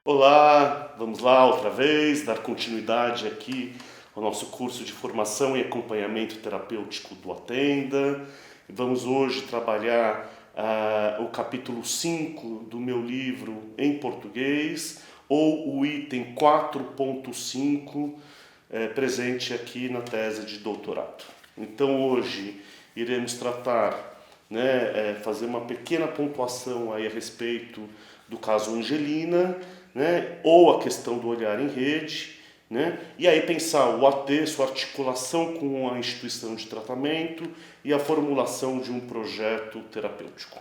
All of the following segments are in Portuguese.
Olá, vamos lá outra vez, dar continuidade aqui ao nosso curso de formação e acompanhamento terapêutico do Atenda. Vamos hoje trabalhar o capítulo 5 do meu livro em português, ou o item 4.5 presente aqui na tese de doutorado. Então hoje iremos tratar, fazer uma pequena pontuação aí a respeito do caso Angelina, ou a questão do olhar em rede, e aí pensar o AT, sua articulação com a instituição de tratamento e a formulação de um projeto terapêutico.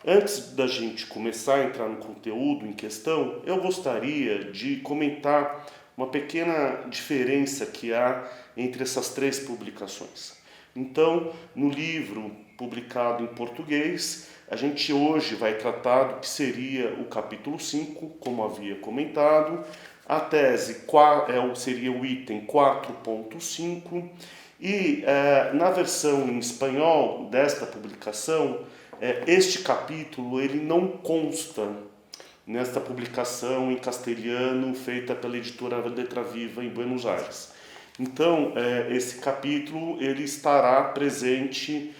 Antes da gente começar a entrar no conteúdo em questão, eu gostaria de comentar uma pequena diferença que há entre essas três publicações. Então, no livro publicado em português, a gente hoje vai tratar do que seria o capítulo 5, como havia comentado. A tese seria o item 4.5 e na versão em espanhol desta publicação, este capítulo ele não consta nesta publicação em castelhano feita pela editora Letra Viva em Buenos Aires. Então, esse capítulo ele estará presente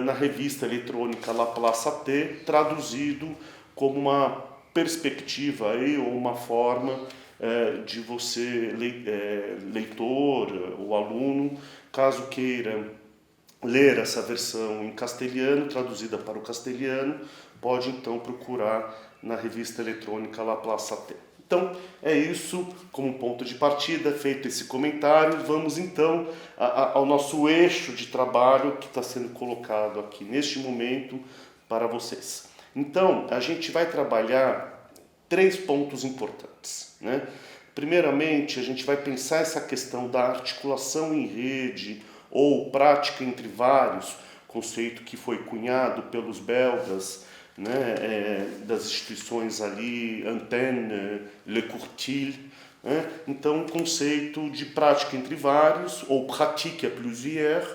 na revista eletrônica La Plaça T, traduzido como uma perspectiva aí, ou uma forma de você, leitor ou aluno, caso queira ler essa versão em castelhano, traduzida para o castelhano, pode então procurar na revista eletrônica La Plaça T. Então, é isso como ponto de partida, feito esse comentário, vamos então ao nosso eixo de trabalho que está sendo colocado aqui neste momento para vocês. Então, a gente vai trabalhar 3 pontos importantes, Primeiramente, a gente vai pensar essa questão da articulação em rede ou prática entre vários, conceito que foi cunhado pelos belgas, das instituições ali, Antenne, Le Courtil. Então, um conceito de prática entre vários, ou pratique à plusieurs,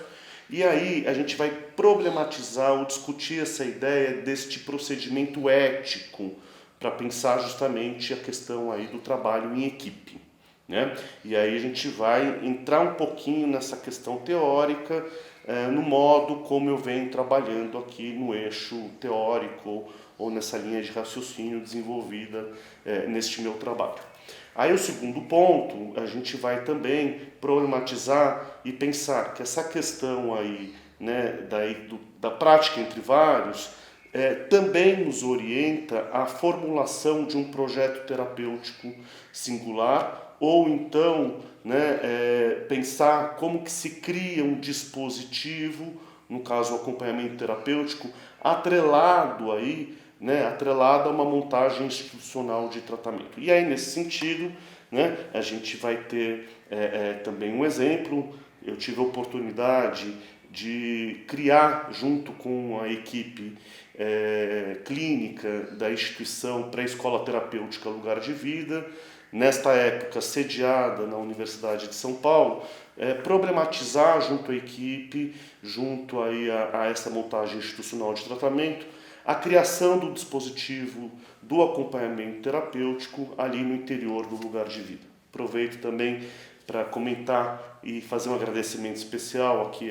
e aí a gente vai problematizar ou discutir essa ideia deste procedimento ético para pensar justamente a questão aí do trabalho em equipe. E aí a gente vai entrar um pouquinho nessa questão teórica, no modo como eu venho trabalhando aqui no eixo teórico ou nessa linha de raciocínio desenvolvida neste meu trabalho. Aí o segundo ponto, a gente vai também problematizar e pensar que essa questão aí, da prática entre vários, também nos orienta à formulação de um projeto terapêutico singular, ou então pensar como que se cria um dispositivo, no caso o acompanhamento terapêutico, atrelado a uma montagem institucional de tratamento. E aí, nesse sentido, a gente vai ter também um exemplo. Eu tive a oportunidade de criar, junto com a equipe clínica da instituição Pré-Escola Terapêutica Lugar de Vida, nesta época sediada na Universidade de São Paulo, problematizar junto à equipe, junto aí a essa montagem institucional de tratamento, a criação do dispositivo do acompanhamento terapêutico ali no interior do lugar de vida. Aproveito também para comentar e fazer um agradecimento especial aqui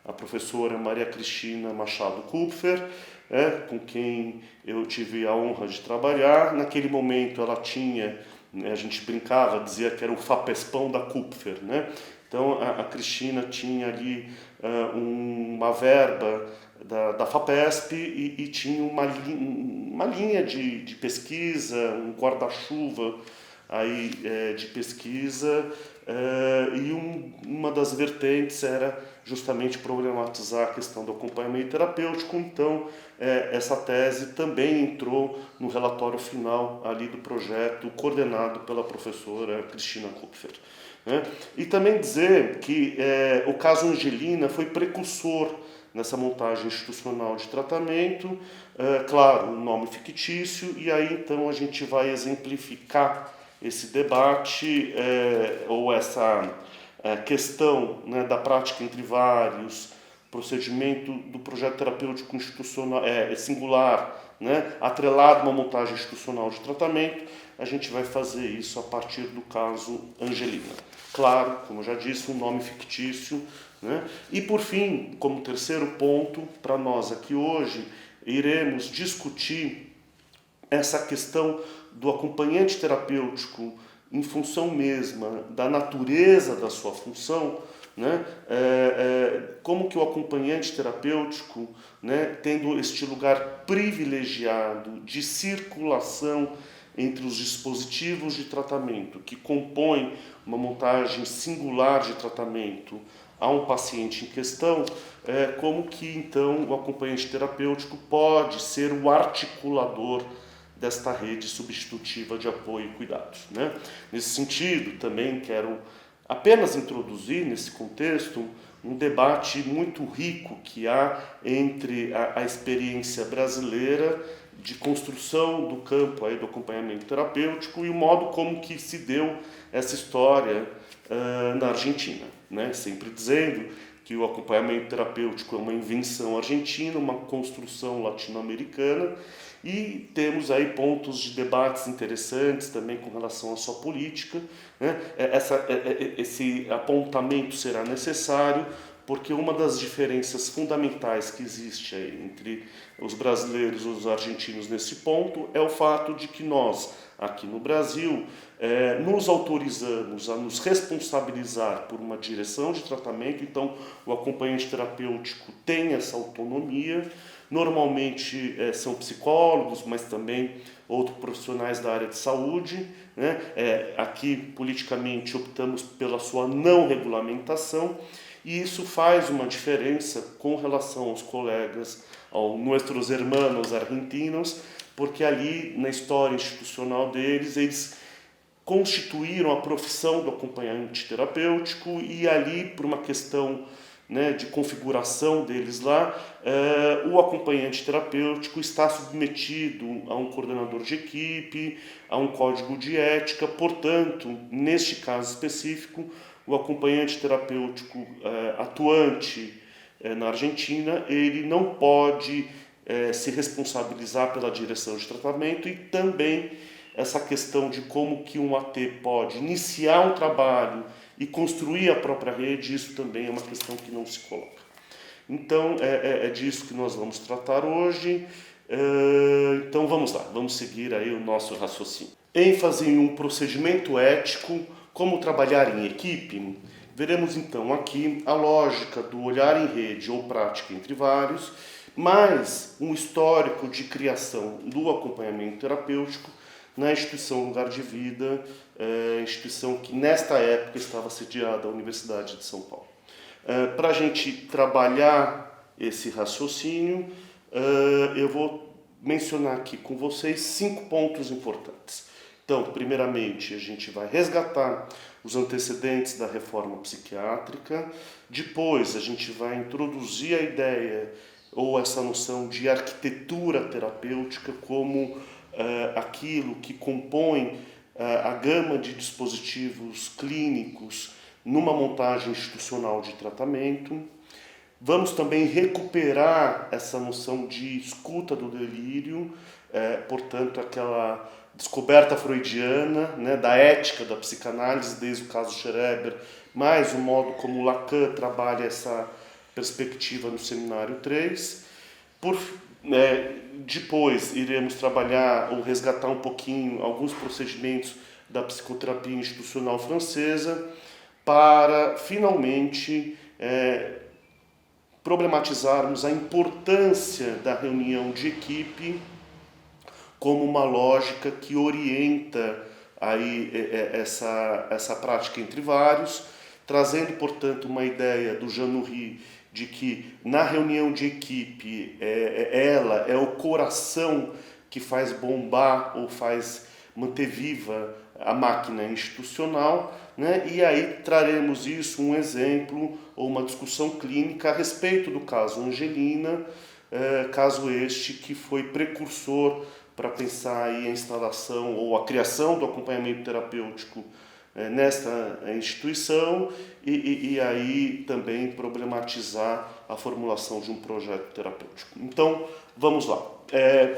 a professora Maria Cristina Machado Kupfer, com quem eu tive a honra de trabalhar. Naquele momento ela tinha, a gente brincava, dizia que era o FAPESPão da Kupfer. Então a Cristina tinha ali uma verba da FAPESP e tinha uma linha de pesquisa, um guarda-chuva aí, de pesquisa, e uma das vertentes era justamente problematizar a questão do acompanhamento terapêutico. Então essa tese também entrou no relatório final ali do projeto coordenado pela professora Cristina Kupfer. E também dizer que o caso Angelina foi precursor nessa montagem institucional de tratamento, claro, um nome fictício, e aí então a gente vai exemplificar esse debate ou essa questão da prática entre vários, procedimento do projeto terapêutico institucional singular, né, atrelado a uma montagem institucional de tratamento, a gente vai fazer isso a partir do caso Angelina. Claro, como eu já disse, um nome fictício, né? E por fim, como terceiro ponto, para nós aqui hoje, iremos discutir essa questão do acompanhante terapêutico em função mesma da natureza da sua função, né? Como que o acompanhante terapêutico, né, tendo este lugar privilegiado de circulação entre os dispositivos de tratamento que compõem uma montagem singular de tratamento a um paciente em questão, como que então o acompanhante terapêutico pode ser o articulador desta rede substitutiva de apoio e cuidados, né? Nesse sentido, também quero apenas introduzir nesse contexto um debate muito rico que há entre a experiência brasileira de construção do campo aí do acompanhamento terapêutico e o modo como que se deu essa história na Argentina, né? Sempre dizendo que o acompanhamento terapêutico é uma invenção argentina, uma construção latino-americana, e temos aí pontos de debates interessantes também com relação à sua política, né? Esse apontamento será necessário porque uma das diferenças fundamentais que existe aí entre os brasileiros e os argentinos nesse ponto é o fato de que nós, aqui no Brasil, nos autorizamos a nos responsabilizar por uma direção de tratamento, então o acompanhante terapêutico tem essa autonomia. Normalmente são psicólogos, mas também outros profissionais da área de saúde, né? Aqui, politicamente, optamos pela sua não regulamentação, e isso faz uma diferença com relação aos colegas, aos nossos hermanos argentinos, porque ali, na história institucional deles, eles constituíram a profissão do acompanhante terapêutico e ali, por uma questão, né, de configuração deles lá, o acompanhante terapêutico está submetido a um coordenador de equipe, a um código de ética. Portanto, neste caso específico, o acompanhante terapêutico atuante na Argentina, ele não pode se responsabilizar pela direção de tratamento, e também essa questão de como que um AT pode iniciar um trabalho e construir a própria rede, isso também é uma questão que não se coloca. Então, é disso que nós vamos tratar hoje. Então, vamos lá, vamos seguir aí o nosso raciocínio. ênfase em um procedimento ético, como trabalhar em equipe. Veremos então aqui a lógica do olhar em rede ou prática entre vários, mais um histórico de criação do acompanhamento terapêutico na instituição Lugar de Vida, instituição que nesta época estava sediada à Universidade de São Paulo. Para a gente trabalhar esse raciocínio, eu vou mencionar aqui com vocês 5 pontos importantes. Então, primeiramente, a gente vai resgatar os antecedentes da reforma psiquiátrica. Depois, a gente vai introduzir a ideia ou essa noção de arquitetura terapêutica como aquilo que compõe a gama de dispositivos clínicos numa montagem institucional de tratamento. Vamos também recuperar essa noção de escuta do delírio, portanto, aquela descoberta freudiana, né, da ética da psicanálise, desde o caso Schreber, mais o modo como Lacan trabalha essa perspectiva no Seminário 3. Depois iremos trabalhar ou resgatar um pouquinho alguns procedimentos da psicoterapia institucional francesa para, finalmente, problematizarmos a importância da reunião de equipe como uma lógica que orienta aí essa prática entre vários, trazendo, portanto, uma ideia do Jean Noury de que na reunião de equipe ela é o coração que faz bombar ou faz manter viva a máquina institucional, né? E aí traremos isso, um exemplo ou uma discussão clínica a respeito do caso Angelina, caso este que foi precursor para pensar aí a instalação ou a criação do acompanhamento terapêutico nesta instituição e aí também problematizar a formulação de um projeto terapêutico. Então, vamos lá.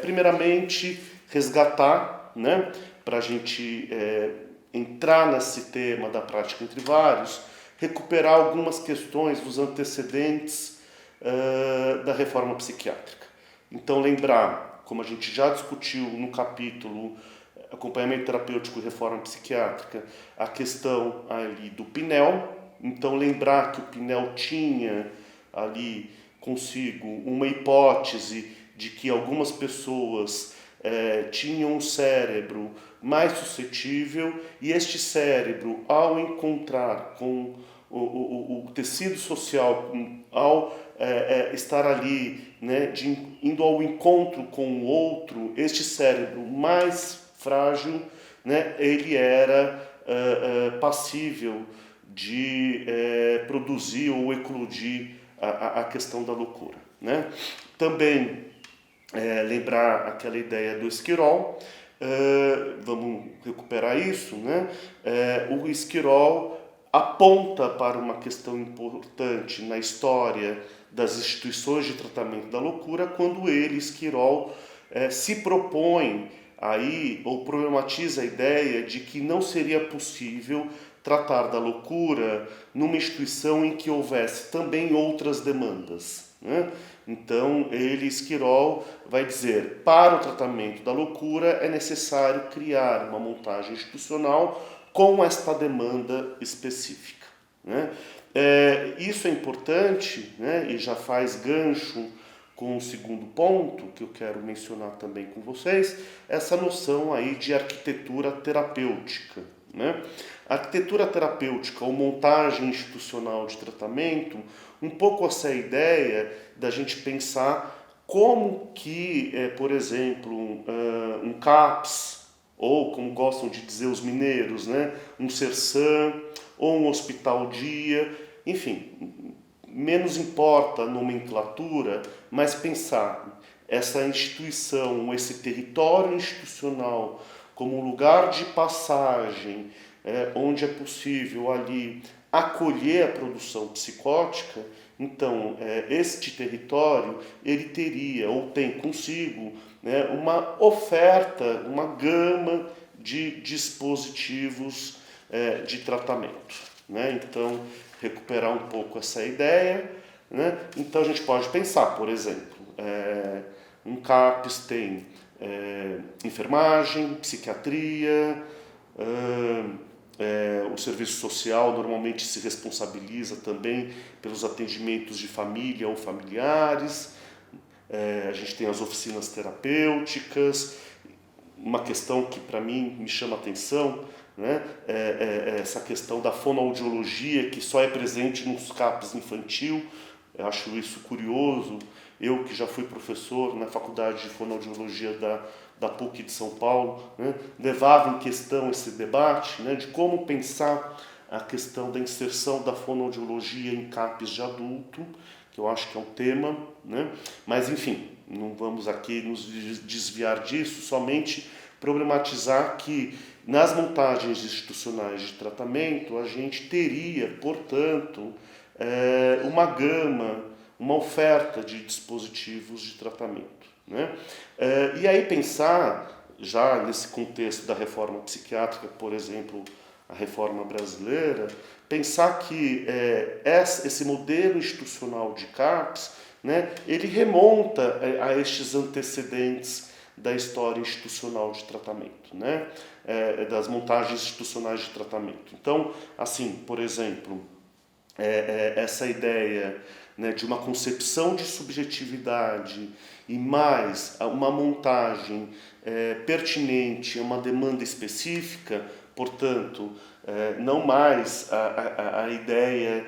Primeiramente, resgatar, né, para a gente entrar nesse tema da prática entre vários, recuperar algumas questões dos antecedentes da reforma psiquiátrica. Então, lembrar, como a gente já discutiu no capítulo Acompanhamento Terapêutico e Reforma Psiquiátrica, a questão ali do Pinel. Então, lembrar que o Pinel tinha ali consigo uma hipótese de que algumas pessoas tinham um cérebro mais suscetível e este cérebro, ao encontrar com o tecido social, ao estar ali, né, indo ao encontro com o outro, este cérebro mais frágil, né, ele era passível de produzir ou eclodir a questão da loucura, né? Também lembrar aquela ideia do esquirol, vamos recuperar isso, né? O esquirol aponta para uma questão importante na história das instituições de tratamento da loucura, quando ele, Esquirol, se propõe aí, ou problematiza a ideia de que não seria possível tratar da loucura numa instituição em que houvesse também outras demandas, né? Então, ele, Esquirol, vai dizer, para o tratamento da loucura é necessário criar uma montagem institucional com esta demanda específica, né? Isso é importante, né, e já faz gancho com o segundo ponto que eu quero mencionar também com vocês, essa noção aí de arquitetura terapêutica, né? Arquitetura terapêutica ou montagem institucional de tratamento, um pouco essa ideia da gente pensar como que, por exemplo, um CAPS, ou como gostam de dizer os mineiros, né, um CERSAM, ou um hospital-dia, enfim, menos importa a nomenclatura, mas pensar essa instituição, esse território institucional como um lugar de passagem, onde é possível ali acolher a produção psicótica. Então, este território, ele teria ou tem consigo, né, uma oferta, uma gama de dispositivos de tratamento, né? Então, recuperar um pouco essa ideia, né? Então, a gente pode pensar, por exemplo, um CAPS tem enfermagem, psiquiatria, o serviço social normalmente se responsabiliza também pelos atendimentos de família ou familiares, a gente tem as oficinas terapêuticas. Uma questão que para mim me chama a atenção, né, essa questão da fonoaudiologia, que só é presente nos CAPs infantil. Eu acho isso curioso. Eu, que já fui professor na Faculdade de Fonoaudiologia da PUC de São Paulo, né, levava em questão esse debate, né, de como pensar a questão da inserção da fonoaudiologia em CAPs de adulto, que eu acho que é um tema, né? Mas, enfim, não vamos aqui nos desviar disso, somente problematizar que nas montagens institucionais de tratamento a gente teria, portanto, uma gama, uma oferta de dispositivos de tratamento, né? E aí pensar, já nesse contexto da reforma psiquiátrica, por exemplo, a reforma brasileira, pensar que esse modelo institucional de CAPS, né, ele remonta a estes antecedentes da história institucional de tratamento, né, das montagens institucionais de tratamento. Então, assim, por exemplo, essa ideia, né, de uma concepção de subjetividade e mais uma montagem pertinente a uma demanda específica, portanto, não mais a ideia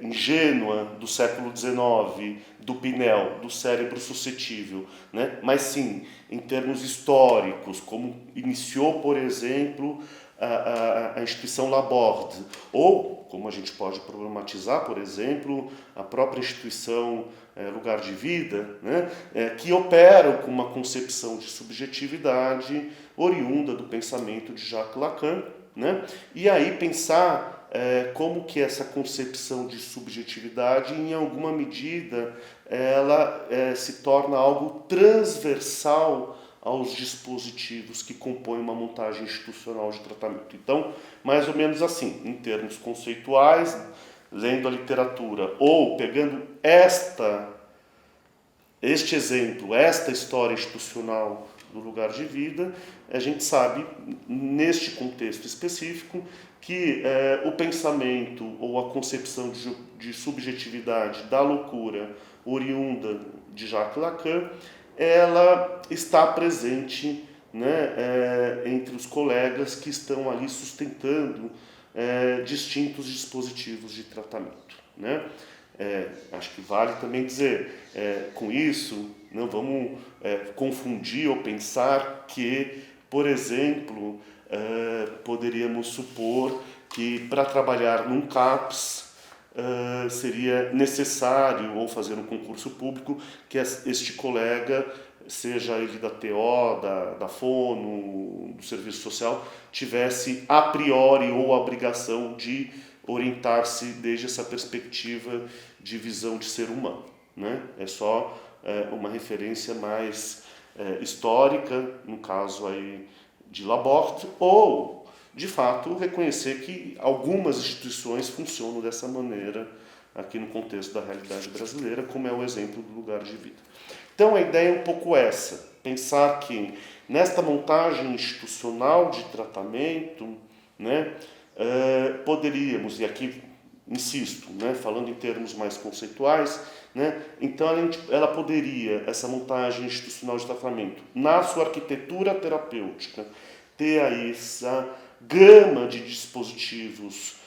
ingênua do século XIX, do Pinel, do cérebro suscetível, né? Mas sim, em termos históricos, como iniciou, por exemplo, a instituição Laborde, ou, como a gente pode problematizar, por exemplo, a própria instituição Lugar de Vida, né? Que operam com uma concepção de subjetividade oriunda do pensamento de Jacques Lacan, né? E aí pensar como que essa concepção de subjetividade, em alguma medida, ela se torna algo transversal aos dispositivos que compõem uma montagem institucional de tratamento. Então, mais ou menos assim, em termos conceituais, lendo a literatura ou pegando este exemplo, esta história institucional do lugar de vida, a gente sabe, neste contexto específico, que o pensamento ou a concepção de subjetividade da loucura oriunda de Jacques Lacan, ela está presente, né, entre os colegas que estão ali sustentando distintos dispositivos de tratamento, né? Acho que vale também dizer, com isso, não vamos confundir ou pensar que, por exemplo, poderíamos supor que para trabalhar num CAPS seria necessário, ou fazer um concurso público, que este colega, seja ele da TO, da Fono, do Serviço Social, tivesse a priori ou a obrigação de orientar-se desde essa perspectiva de visão de ser humano, né? É só uma referência mais histórica, no caso aí de Laporte, ou, de fato, reconhecer que algumas instituições funcionam dessa maneira aqui no contexto da realidade brasileira, como é o exemplo do lugar de vida. Então a ideia é um pouco essa, pensar que nesta montagem institucional de tratamento, né, poderíamos, e aqui insisto, né, falando em termos mais conceituais, né, então ela poderia, essa montagem institucional de tratamento, na sua arquitetura terapêutica, ter aí essa gama de dispositivos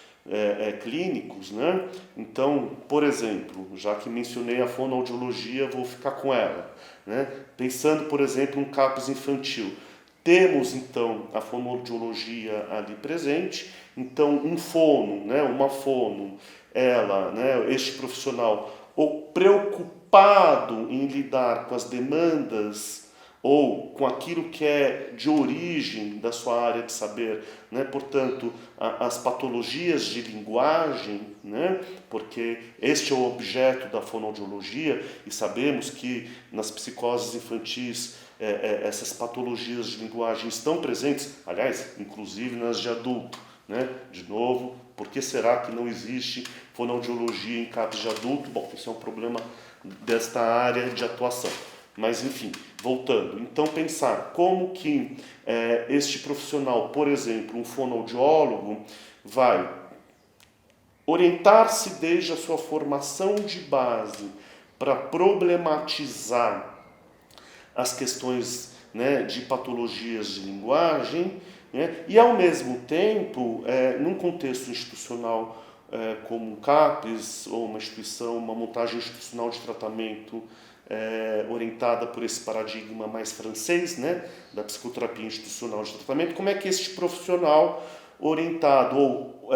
clínicos, né? Então, por exemplo, já que mencionei a fonoaudiologia, vou ficar com ela, né? Pensando, por exemplo, um CAPS infantil, temos então a fonoaudiologia ali presente, então um fono, né, uma fono, ela, né, este profissional, ou preocupado em lidar com as demandas ou com aquilo que é de origem da sua área de saber, né? Portanto, as patologias de linguagem, né? Porque este é o objeto da fonoaudiologia, e sabemos que nas psicoses infantis essas patologias de linguagem estão presentes, aliás, inclusive nas de adulto, né? De novo, por que será que não existe fonoaudiologia em CAPS de adulto? Bom, isso é um problema desta área de atuação. Mas, enfim, voltando. Então, pensar como que este profissional, por exemplo, um fonoaudiólogo, vai orientar-se desde a sua formação de base para problematizar as questões, né, de patologias de linguagem, né, e, ao mesmo tempo, num contexto institucional como um CAPS, ou uma instituição, uma montagem institucional de tratamento orientada por esse paradigma mais francês, né, da psicoterapia institucional de tratamento, como é que este profissional orientado ou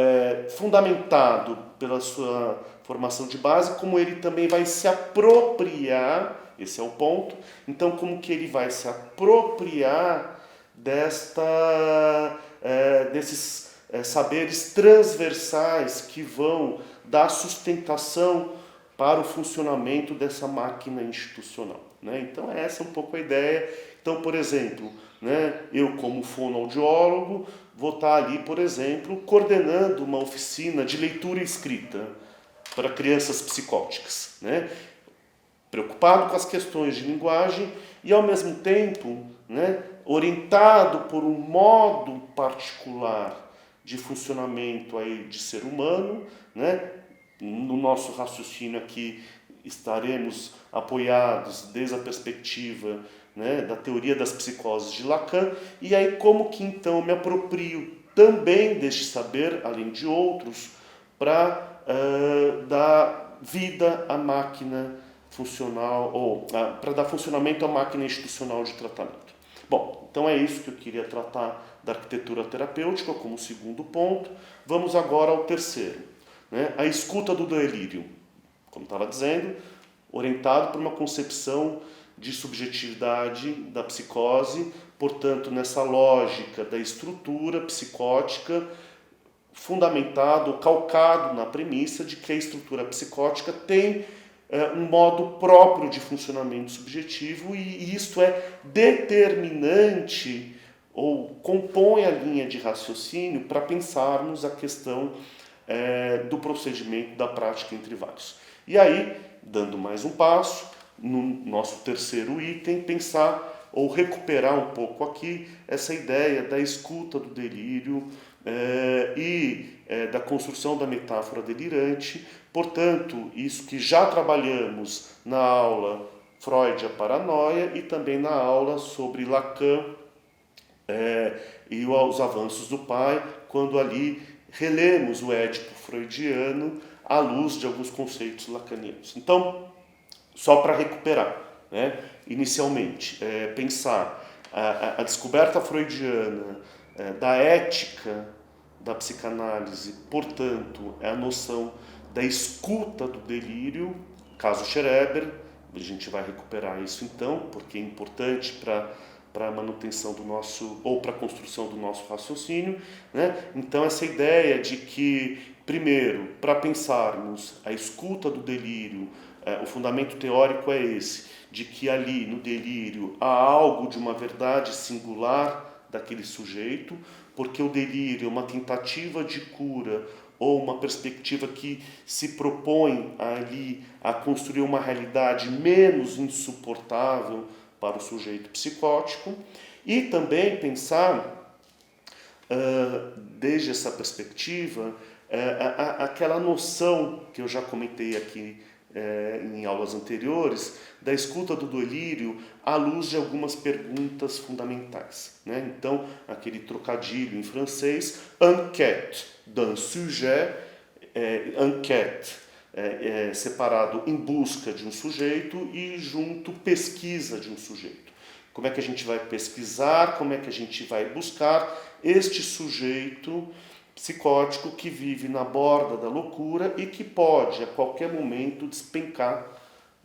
fundamentado pela sua formação de base, como ele também vai se apropriar, esse é o ponto, então como que ele vai se apropriar desses saberes transversais que vão dar sustentação para o funcionamento dessa máquina institucional, né? Então essa é um pouco a ideia. Então, por exemplo, né, eu como fonoaudiólogo vou estar ali, por exemplo, coordenando uma oficina de leitura e escrita para crianças psicóticas, né? Preocupado com as questões de linguagem e, ao mesmo tempo, né, orientado por um modo particular de funcionamento aí de ser humano, né? No nosso raciocínio aqui estaremos apoiados desde a perspectiva, né, da teoria das psicoses de Lacan, e aí como que então me aproprio também deste saber, além de outros, para dar vida à máquina funcional, ou para dar funcionamento à máquina institucional de tratamento. Bom, então é isso que eu queria tratar da arquitetura terapêutica como segundo ponto. Vamos agora ao terceiro, né? A escuta do delírio, como estava dizendo, orientado por uma concepção de subjetividade da psicose, portanto, nessa lógica da estrutura psicótica, fundamentado, calcado na premissa de que a estrutura psicótica tem um modo próprio de funcionamento subjetivo e isto é determinante ou compõe a linha de raciocínio para pensarmos a questão do procedimento da prática entre vários. E aí, dando mais um passo, no nosso terceiro item, pensar ou recuperar um pouco aqui essa ideia da escuta do delírio da construção da metáfora delirante. Portanto, isso que já trabalhamos na aula Freud e a paranoia e também na aula sobre Lacan e os avanços do pai, quando ali relemos o Édipo freudiano à luz de alguns conceitos lacanianos. Então, só para recuperar, né? Inicialmente, pensar a descoberta freudiana da ética da psicanálise, portanto, é a noção da escuta do delírio, caso Schreber, a gente vai recuperar isso então, porque é importante para a manutenção do nosso, ou para a construção do nosso raciocínio, né? Então essa ideia de que, primeiro, para pensarmos a escuta do delírio, o fundamento teórico é esse, de que ali no delírio há algo de uma verdade singular daquele sujeito, porque o delírio é uma tentativa de cura ou uma perspectiva que se propõe ali a construir uma realidade menos insuportável para o sujeito psicótico, e também pensar, desde essa perspectiva, aquela noção que eu já comentei aqui em aulas anteriores, da escuta do delírio à luz de algumas perguntas fundamentais, né? Então, aquele trocadilho em francês, enquête d'un sujet, enquête separado em busca de um sujeito e junto pesquisa de um sujeito. Como é que a gente vai pesquisar, como é que a gente vai buscar este sujeito psicótico que vive na borda da loucura e que pode, a qualquer momento, despencar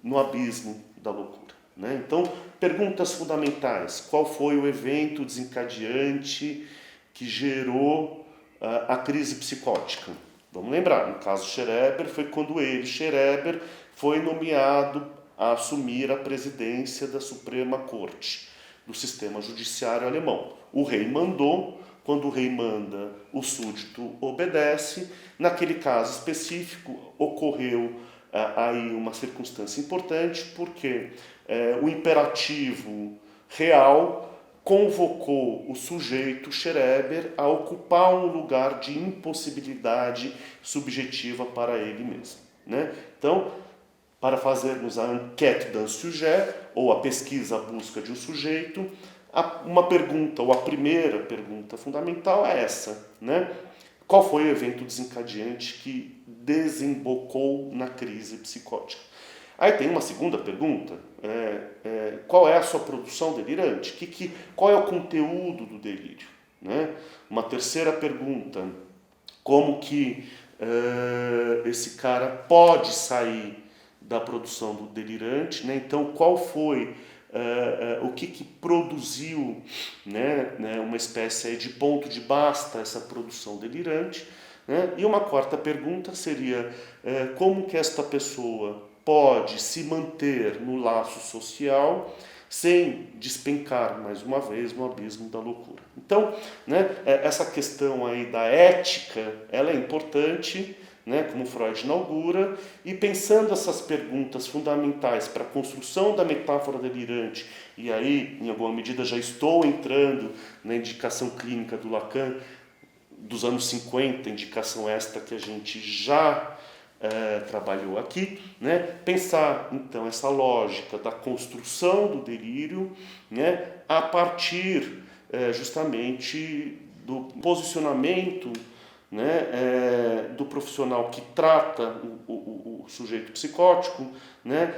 no abismo da loucura, né? Então, perguntas fundamentais. Qual foi o evento desencadeante que gerou a crise psicótica? Vamos lembrar, no caso Schreber, foi quando ele, Schreber, foi nomeado a assumir a presidência da Suprema Corte do sistema judiciário alemão. O rei mandou. Quando o rei manda, o súdito obedece. Naquele caso específico, ocorreu aí uma circunstância importante, porque o imperativo real convocou o sujeito Schreber a ocupar um lugar de impossibilidade subjetiva para ele mesmo, né? Então, para fazermos a enquête d'un sujet, ou a pesquisa, a busca de um sujeito, uma pergunta, ou a primeira pergunta fundamental é essa, né? Qual foi o evento desencadeante que desembocou na crise psicótica? Aí tem uma segunda pergunta, qual é a sua produção delirante? Qual é o conteúdo do delírio, né? Uma terceira pergunta, como que esse cara pode sair da produção do delirante, né? Então, qual foi o que produziu, né, uma espécie aí de ponto de basta essa produção delirante, né? E uma quarta pergunta seria como que esta pessoa pode se manter no laço social sem despencar mais uma vez no abismo da loucura. Então, né, essa questão aí da ética, ela é importante, né, como Freud inaugura, e pensando essas perguntas fundamentais para a construção da metáfora delirante, e aí, em alguma medida, já estou entrando na indicação clínica do Lacan, dos anos 50, indicação esta que a gente já trabalhou aqui, né? Pensar, então, essa lógica da construção do delírio, né, a partir justamente do posicionamento, né, do profissional que trata o sujeito psicótico, né,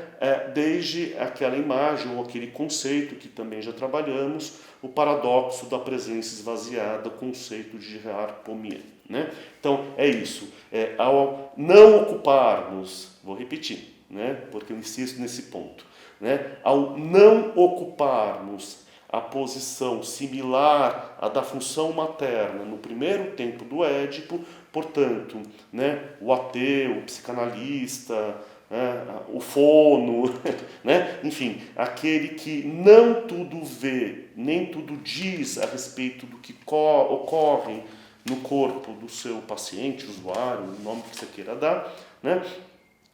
desde aquela imagem ou aquele conceito que também já trabalhamos, o paradoxo da presença esvaziada, conceito de Gerard Pommier, né? Então é isso, ao não ocuparmos, vou repetir, né, porque eu insisto nesse ponto, né, ao não ocuparmos a posição similar à da função materna no primeiro tempo do Édipo, portanto, né, o ateu, o psicanalista, o fono, né, enfim, aquele que não tudo vê, nem tudo diz a respeito do que ocorre no corpo do seu paciente, usuário, o nome que você queira dar, né?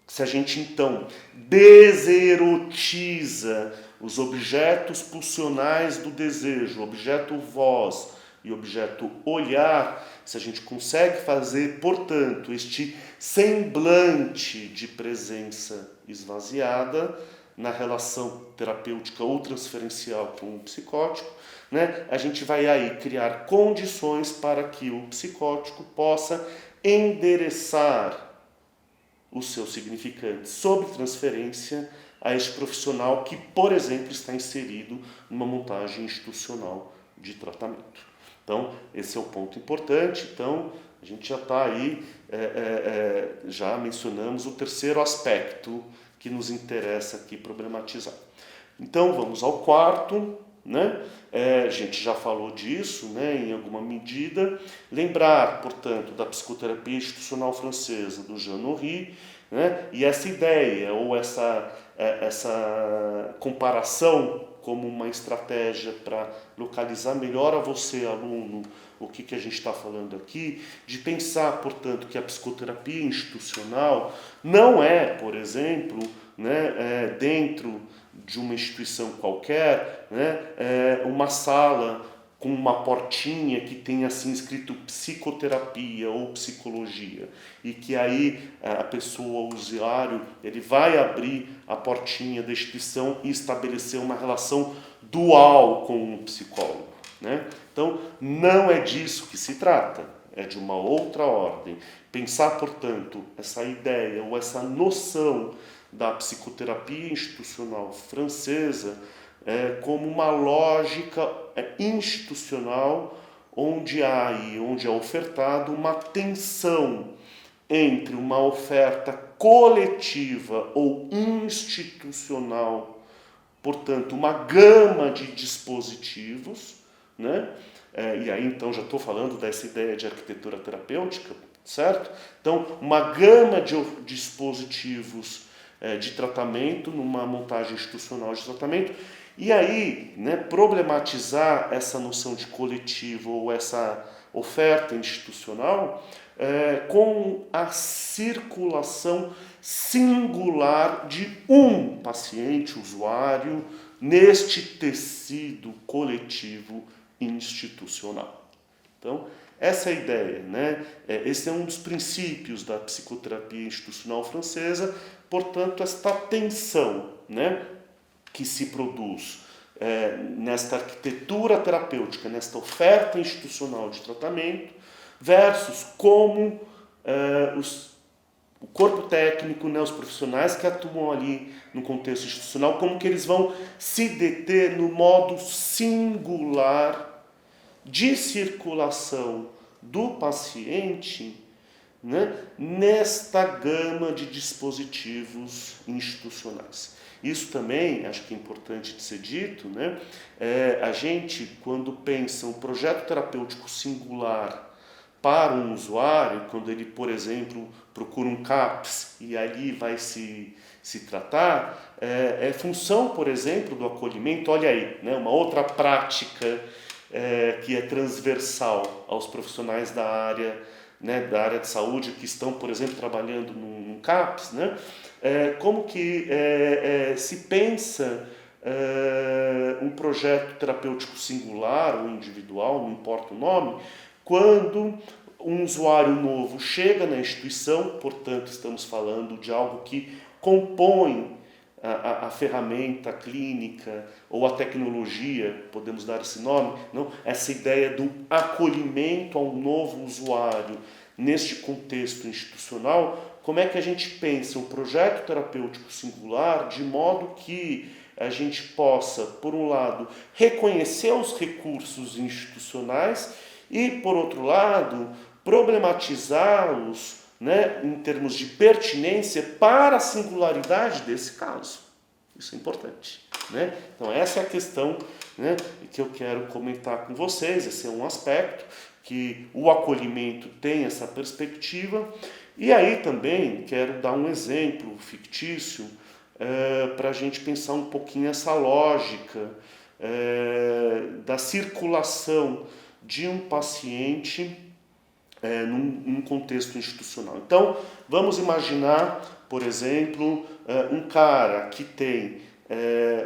Se a gente então deserotiza os objetos pulsionais do desejo, objeto voz e objeto olhar, se a gente consegue fazer, portanto, este semblante de presença esvaziada na relação terapêutica ou transferencial com o psicótico, né, a gente vai aí criar condições para que o psicótico possa endereçar o seu significante sob transferência a este profissional que, por exemplo, está inserido numa montagem institucional de tratamento. Então, esse é o ponto importante. Então, a gente já está aí, já mencionamos o terceiro aspecto que nos interessa aqui problematizar. Então, vamos ao quarto, né? A gente já falou disso, né, em alguma medida. Lembrar, portanto, da psicoterapia institucional francesa do Jean Noury, né, e essa ideia ou essa comparação como uma estratégia para localizar melhor a você, aluno, o que a gente está falando aqui, de pensar, portanto, que a psicoterapia institucional não é, por exemplo, né, dentro de uma instituição qualquer, né, uma sala com uma portinha que tem assim escrito psicoterapia ou psicologia, e que aí a pessoa, o usuário, ele vai abrir a portinha da instituição e estabelecer uma relação dual com um psicólogo, né? Então, não é disso que se trata, é de uma outra ordem. Pensar, portanto, essa ideia ou essa noção da psicoterapia institucional francesa como uma lógica institucional onde é ofertado uma tensão entre uma oferta coletiva ou institucional, portanto, uma gama de dispositivos, né? E aí então já estou falando dessa ideia de arquitetura terapêutica, certo? Então, uma gama de dispositivos de tratamento, numa montagem institucional de tratamento, e aí, né, problematizar essa noção de coletivo ou essa oferta institucional com a circulação singular de um paciente, usuário, neste tecido coletivo institucional. Então, essa é a ideia, né? Esse é um dos princípios da psicoterapia institucional francesa, portanto, esta tensão, né, que se produz nesta arquitetura terapêutica, nesta oferta institucional de tratamento, versus como o corpo técnico, né, os profissionais que atuam ali no contexto institucional, como que eles vão se deter no modo singular de circulação do paciente, né, nesta gama de dispositivos institucionais. Isso também, acho que é importante de ser dito, né, a gente, quando pensa um projeto terapêutico singular para um usuário, quando ele, por exemplo, procura um CAPS e ali vai se tratar, é função, por exemplo, do acolhimento. Olha aí, né, uma outra prática que é transversal aos profissionais da área, né, da área de saúde que estão, por exemplo, trabalhando num CAPS, né, como que se pensa um projeto terapêutico singular ou individual, não importa o nome, quando um usuário novo chega na instituição, portanto, estamos falando de algo que compõe a ferramenta clínica ou a tecnologia, podemos dar esse nome, não? Essa ideia do acolhimento ao novo usuário neste contexto institucional, como é que a gente pensa um projeto terapêutico singular de modo que a gente possa, por um lado, reconhecer os recursos institucionais e, por outro lado, problematizá-los, né, em termos de pertinência para a singularidade desse caso. Isso é importante. né? Então essa é a questão, né, que eu quero comentar com vocês. Esse é um aspecto que o acolhimento tem essa perspectiva. E aí também quero dar um exemplo fictício para a gente pensar um pouquinho essa lógica da circulação de um paciente num contexto institucional. Então, vamos imaginar, por exemplo, um cara que tem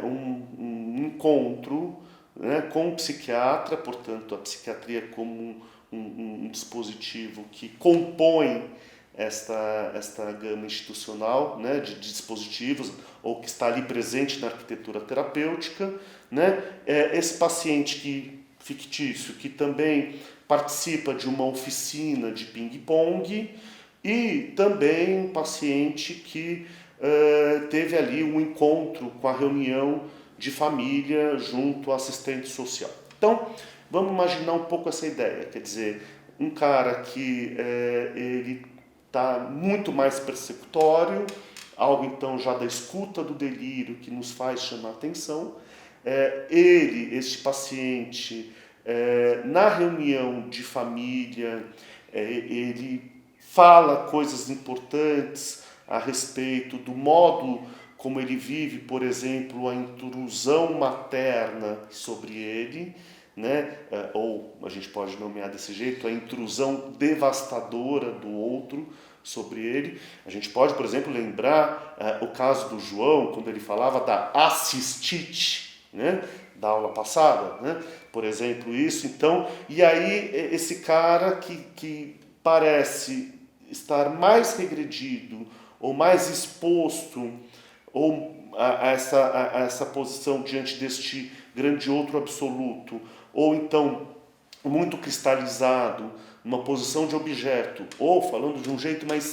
um encontro, né, com um psiquiatra, portanto, a psiquiatria como um dispositivo que compõe esta gama institucional, né, de dispositivos, ou que está ali presente na arquitetura terapêutica, né, esse paciente fictício que também participa de uma oficina de ping-pong, e também um paciente que teve ali um encontro com a reunião de família junto ao assistente social. Então, vamos imaginar um pouco essa ideia, quer dizer, um cara que ele está muito mais persecutório, algo então já da escuta do delírio que nos faz chamar a atenção. Este paciente, na reunião de família, ele fala coisas importantes a respeito do modo como ele vive, por exemplo, a intrusão materna sobre ele, né? Ou a gente pode nomear desse jeito, a intrusão devastadora do outro sobre ele. A gente pode, por exemplo, lembrar o caso do João, quando ele falava da assistite, né, da aula passada, né? Por exemplo, isso. Então, e aí esse cara que parece estar mais regredido ou mais exposto ou a essa posição diante deste grande outro absoluto, ou então muito cristalizado, numa posição de objeto, ou falando de um jeito mais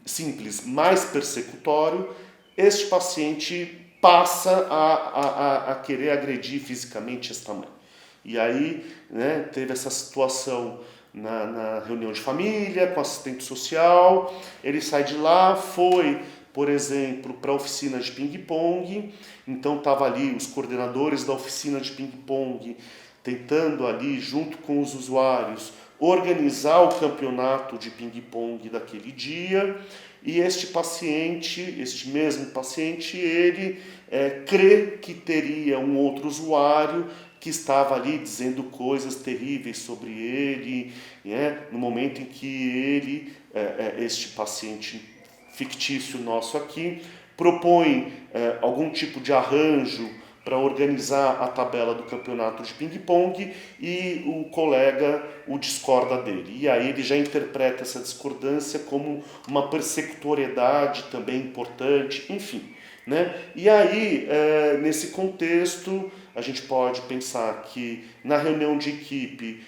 simples, mais persecutório, este paciente passa a querer agredir fisicamente esta mãe. E aí, né, teve essa situação na reunião de família, com assistente social, ele sai de lá, foi, por exemplo, para a oficina de ping-pong, então estava ali os coordenadores da oficina de ping-pong tentando ali, junto com os usuários, organizar o campeonato de ping-pong daquele dia, e este mesmo paciente, ele crê que teria um outro usuário que estava ali dizendo coisas terríveis sobre ele, no momento em que ele, este paciente fictício nosso aqui, propõe algum tipo de arranjo para organizar a tabela do campeonato de ping-pong, e o colega o discorda dele. E aí ele já interpreta essa discordância como uma persecutoriedade também importante, enfim. Né? E aí, nesse contexto, a gente pode pensar que na reunião de equipe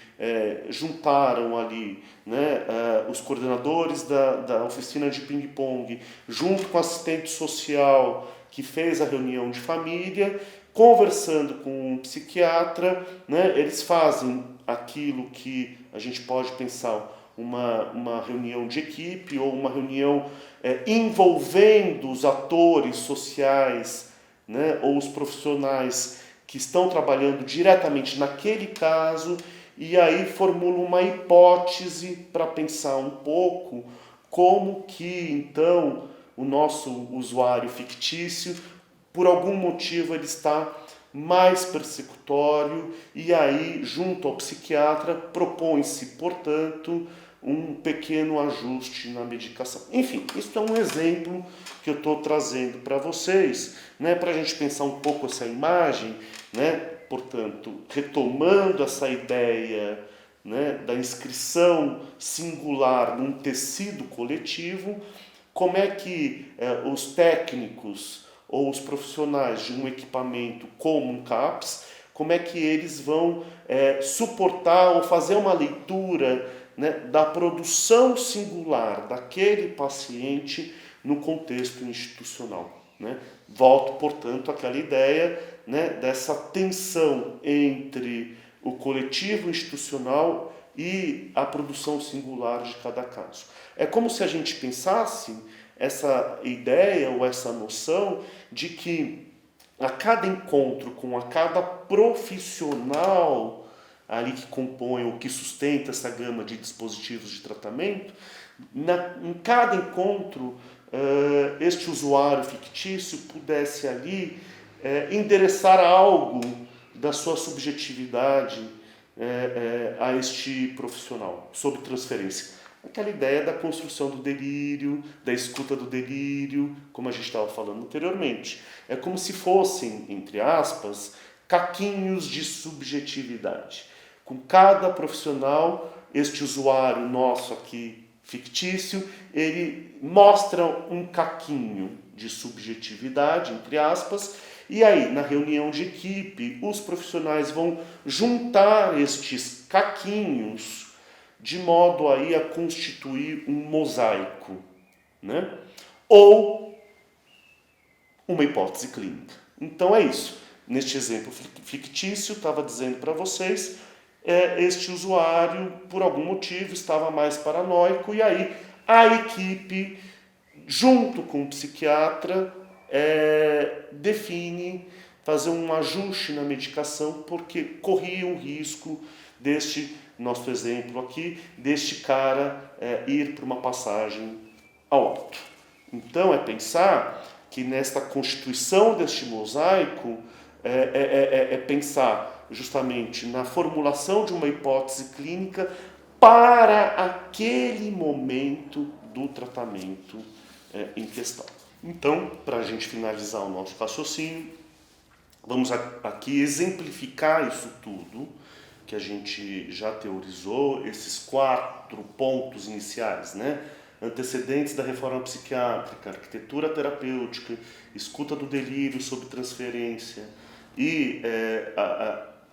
juntaram ali, né, os coordenadores da oficina de ping-pong, junto com o assistente social que fez a reunião de família, conversando com um psiquiatra, né, eles fazem aquilo que a gente pode pensar uma reunião de equipe, ou uma reunião envolvendo os atores sociais, né, ou os profissionais que estão trabalhando diretamente naquele caso, e aí formula uma hipótese para pensar um pouco como que então o nosso usuário fictício, por algum motivo, ele está mais persecutório, e aí, junto ao psiquiatra, propõe-se, portanto, um pequeno ajuste na medicação. Enfim, isso é um exemplo que eu estou trazendo para vocês, né, para a gente pensar um pouco essa imagem, né, portanto, retomando essa ideia, né, da inscrição singular num tecido coletivo, como é que os técnicos ou os profissionais de um equipamento como um CAPS, como é que eles vão suportar ou fazer uma leitura, né, da produção singular daquele paciente no contexto institucional. Né? Volto, portanto, àquela ideia, né, dessa tensão entre o coletivo institucional e a produção singular de cada caso. É como se a gente pensasse essa ideia ou essa noção de que a cada encontro com a cada profissional ali que compõe ou que sustenta essa gama de dispositivos de tratamento, em cada encontro, este usuário fictício pudesse ali endereçar algo da sua subjetividade a este profissional, sob transferência. Aquela ideia da construção do delírio, da escuta do delírio, como a gente estava falando anteriormente. É como se fossem, entre aspas, caquinhos de subjetividade. Com cada profissional, este usuário nosso aqui, fictício, ele mostra um caquinho de subjetividade, entre aspas, e aí, na reunião de equipe, os profissionais vão juntar estes caquinhos de modo aí a constituir um mosaico, né? Ou uma hipótese clínica. Então é isso. Neste exemplo fictício, estava dizendo para vocês, este usuário, por algum motivo, estava mais paranoico, e aí a equipe, junto com o psiquiatra, define fazer um ajuste na medicação, porque corria o risco deste, nosso exemplo aqui, deste cara ir para uma passagem ao alto. Então é pensar que nesta constituição deste mosaico, pensar justamente na formulação de uma hipótese clínica para aquele momento do tratamento em questão. Então, para a gente finalizar o nosso raciocínio, vamos aqui exemplificar isso tudo que a gente já teorizou, esses 4 pontos iniciais, né? Antecedentes da reforma psiquiátrica, arquitetura terapêutica, escuta do delírio sob transferência e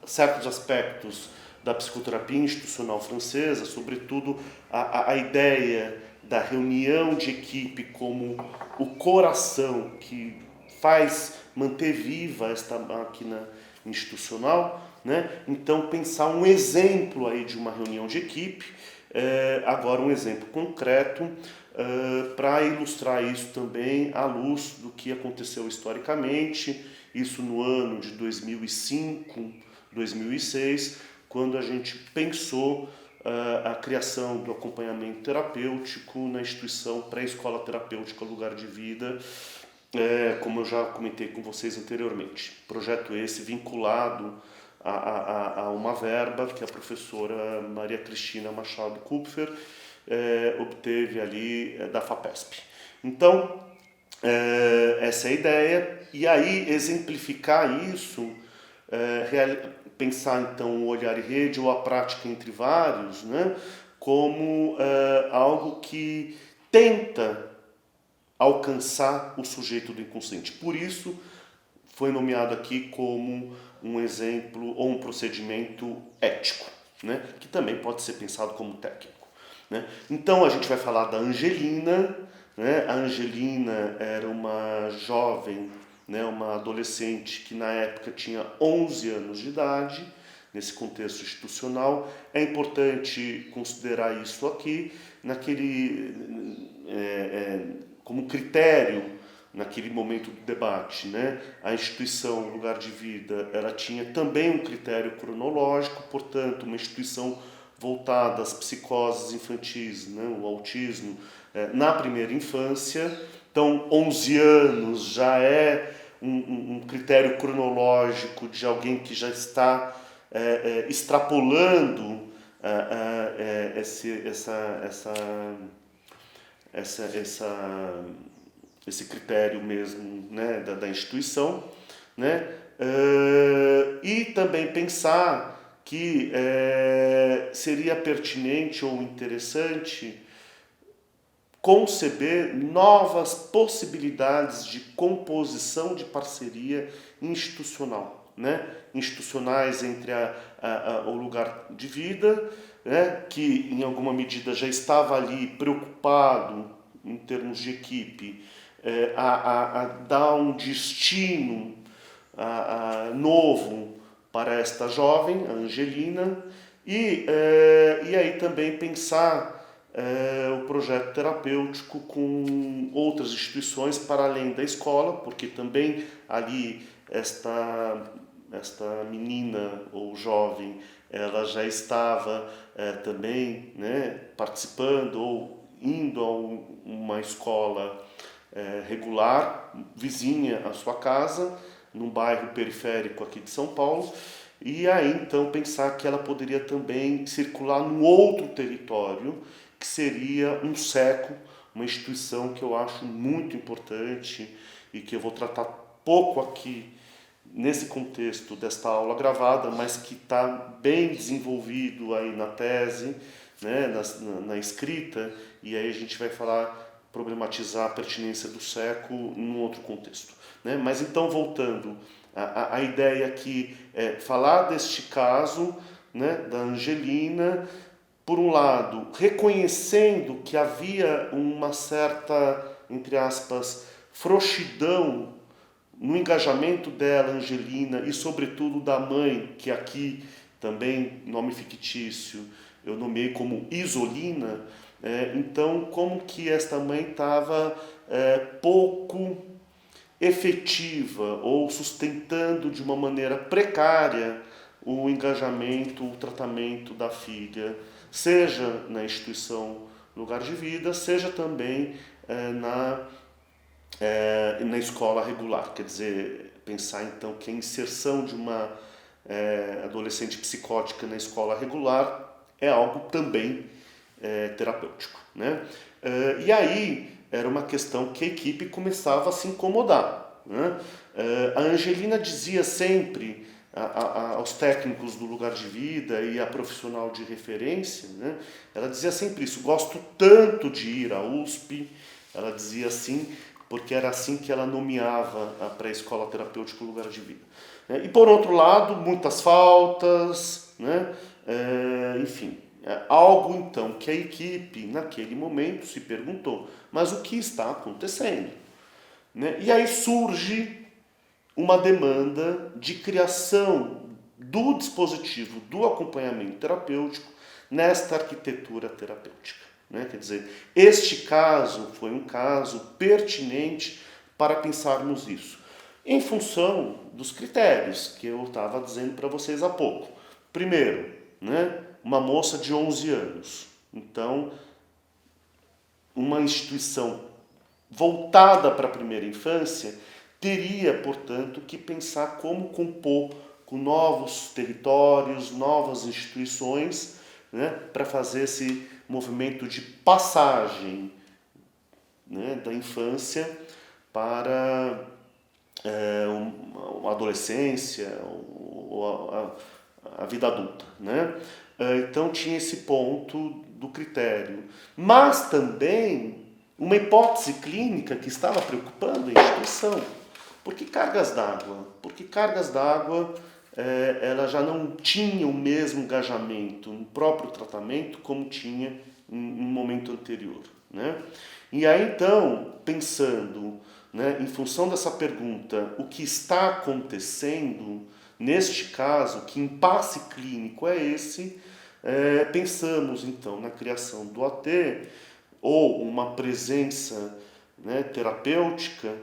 certos aspectos da psicoterapia institucional francesa, sobretudo a ideia da reunião de equipe como o coração que faz manter viva esta máquina institucional, né? Então pensar um exemplo aí de uma reunião de equipe, agora um exemplo concreto, para ilustrar isso também à luz do que aconteceu historicamente, isso no ano de 2005, 2006, quando a gente pensou a criação do acompanhamento terapêutico na instituição pré-escola terapêutica Lugar de Vida, como eu já comentei com vocês anteriormente. Projeto esse vinculado a uma verba que a professora Maria Cristina Machado Kupfer obteve ali da FAPESP. Então, essa é a ideia, e aí exemplificar isso, pensar então o olhar e rede ou a prática entre vários, né, como algo que tenta alcançar o sujeito do inconsciente. Por isso, foi nomeado aqui como um exemplo ou um procedimento ético, né? Que também pode ser pensado como técnico, né? Então a gente vai falar da Angelina, né? A Angelina era uma jovem, né? Uma adolescente que na época tinha 11 anos de idade, nesse contexto institucional. É importante considerar isso aqui, como critério naquele momento do debate, né? A instituição Lugar de Vida, ela tinha também um critério cronológico, portanto, uma instituição voltada às psicoses infantis, né? O autismo, na primeira infância. Então, 11 anos já é um critério cronológico de alguém que já está extrapolando esse critério mesmo, né, da instituição, né? E também pensar que seria pertinente ou interessante conceber novas possibilidades de composição de parceria institucional, né? Institucionais entre o Lugar de Vida, né, que em alguma medida já estava ali preocupado em termos de equipe, a dar um destino novo para esta jovem, a Angelina, e aí também pensar o projeto terapêutico com outras instituições para além da escola, porque também ali esta menina ou jovem, ela já estava também, né, participando ou indo a uma escola regular, vizinha à sua casa, num bairro periférico aqui de São Paulo, e aí então pensar que ela poderia também circular num outro território, que seria um SECO, uma instituição que eu acho muito importante e que eu vou tratar pouco aqui nesse contexto desta aula gravada, mas que está bem desenvolvido aí na tese, né, na escrita, e aí a gente vai problematizar a pertinência do SECO num outro contexto. Né? Mas então, voltando, a ideia aqui é falar deste caso, né, da Angelina, por um lado, reconhecendo que havia uma certa, entre aspas, frouxidão no engajamento dela, Angelina, e sobretudo da mãe, que aqui também, nome fictício, eu nomeei como Isolina. Então, como que esta mãe estava pouco efetiva ou sustentando de uma maneira precária o engajamento, o tratamento da filha, seja na instituição Lugar de Vida, seja também na escola regular. Quer dizer, pensar então que a inserção de uma adolescente psicótica na escola regular é algo também terapêutico. Né? E aí era uma questão que a equipe começava a se incomodar. Né? A Angelina dizia sempre aos técnicos do Lugar de Vida e a profissional de referência, né? Ela dizia sempre isso: gosto tanto de ir à USP, ela dizia assim, porque era assim que ela nomeava a pré-escola terapêutica Lugar de Vida. E por outro lado, muitas faltas, né? Enfim, algo então que a equipe naquele momento se perguntou: mas o que está acontecendo? Né? E aí surge uma demanda de criação do dispositivo do acompanhamento terapêutico nesta arquitetura terapêutica. Né? Quer dizer, este caso foi um caso pertinente para pensarmos isso, em função dos critérios que eu estava dizendo para vocês há pouco. Primeiro, né, uma moça de 11 anos. Então, uma instituição voltada para a primeira infância teria, portanto, que pensar como compor com novos territórios, novas instituições, né, para fazer esse movimento de passagem, né, da infância para uma adolescência ou a vida adulta. Né? Então tinha esse ponto do critério. Mas também uma hipótese clínica que estava preocupando a instituição. Por que cargas d'água? Porque cargas d'água ela já não tinha o mesmo engajamento no próprio tratamento como tinha em um momento anterior. Né? E aí então, pensando, né, em função dessa pergunta, o que está acontecendo neste caso, que impasse clínico é esse, pensamos então na criação do AT ou uma presença, né, terapêutica,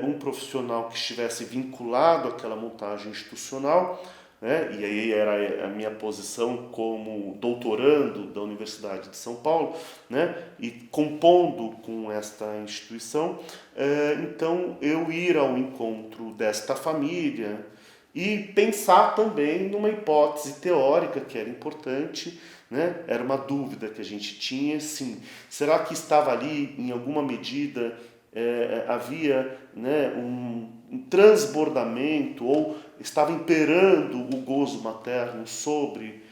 um profissional que estivesse vinculado àquela montagem institucional, né, e aí era a minha posição como doutorando da Universidade de São Paulo, né, e compondo com esta instituição, então eu ir ao encontro desta família e pensar também numa hipótese teórica que era importante. Né? Era uma dúvida que a gente tinha, sim. Será que estava ali, em alguma medida, havia, né, um transbordamento ou estava imperando o gozo materno sobre